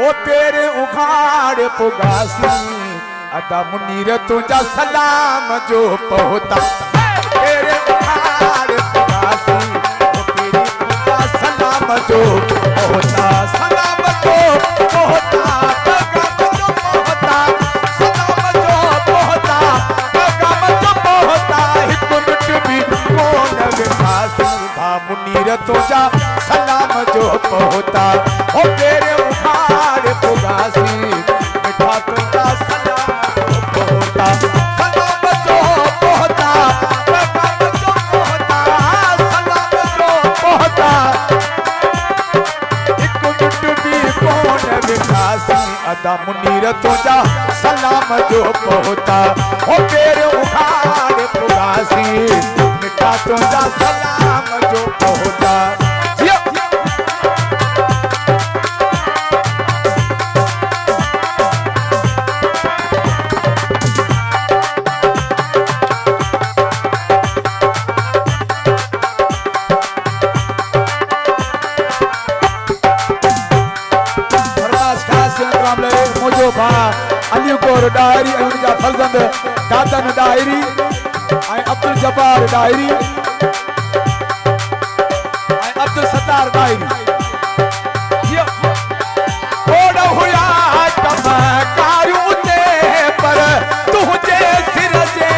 ओ तेरे उघाड़ पुगासी अदा मुनीर तुझा सलाम जो पहुता तेरे उघाड़ पुगासी ओ तेरी तुझा सलाम जो पहुता सलाम जो पहुता पैगाम जो पहुता सलाम जो पहुता पैगाम जो पहुता हिक मिट भी कोन विकासी भा मुनीर तुझा सलाम जो पहुता ओ तेरे उघाड़ पुगासी मिठा तुझा सलाम जो पहुता सलाम जो पहुता पैगाम जो पहुता सलाम जो पहुता एक मिनट भी कौन विकासी अदा मुनीर तुझा सलाम जो पहुता ओ तेरे उघाड़ पुगासी मिठा तुझा सलाम जो पहुता अली कोर डायरी उनका फर्जंद दादन डायरी अब्दुल जब्बार डायरी अब्दुल सत्तार डायरी थोड़ा हुआ चमकारू ते पर तुझे सिर जे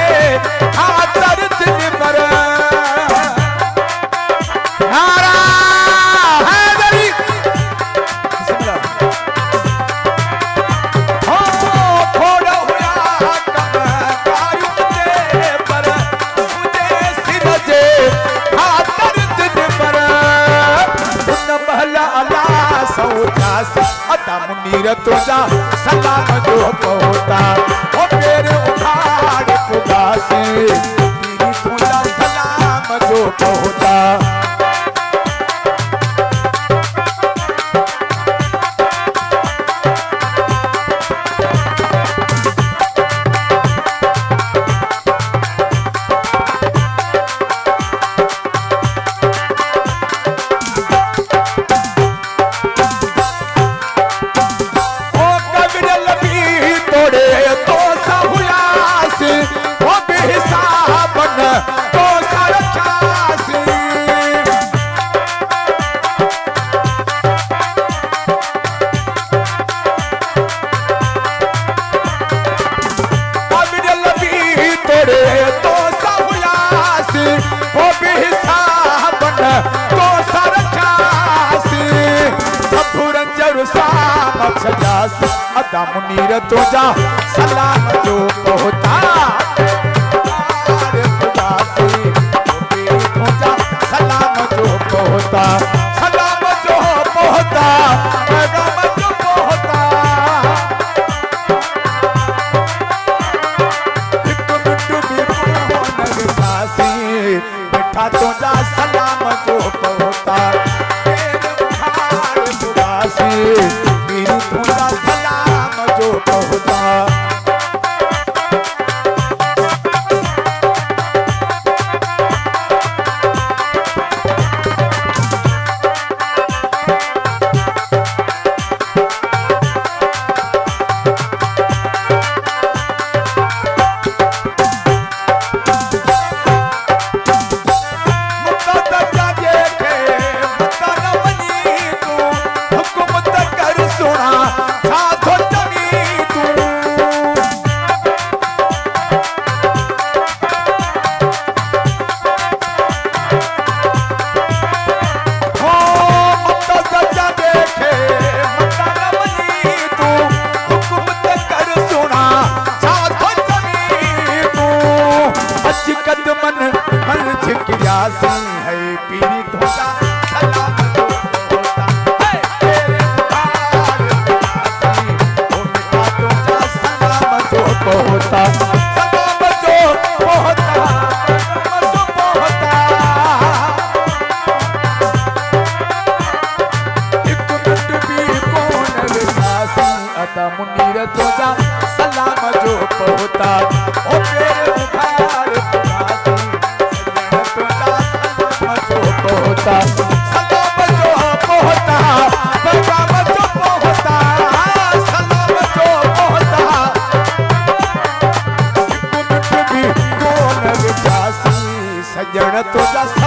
खातर दिल पर नारा हैदरी अदा मुनीर तुझा सलाम जो पहुता ओ तेरे उघाड़ पुगासी तेरी तुझा सलाम जो पहुता अदा मुनीर तुझा सलाम जो पहुता तुझा सलाम जो पहुता सलाम जो पहुता पैगाम जो पहुता एक मिनट भी कौन विकासी मिठा तुझा सलाम जो पहुता तेरे उघाड़ पुगासी मेरी तुझा सलाम जो पहुता है पीरी धोता सलाम जो होता है तेरे ओ मिठा तुझा सलाम जो होता सलाम जो होता सलाम जो होता एक मिनट भी कौन विकासी अदा मुनीर तुझा सलाम जो होता ओ तेरे उघाड़ होता सलाम जो होता पैगाम जो होता सजण तुझा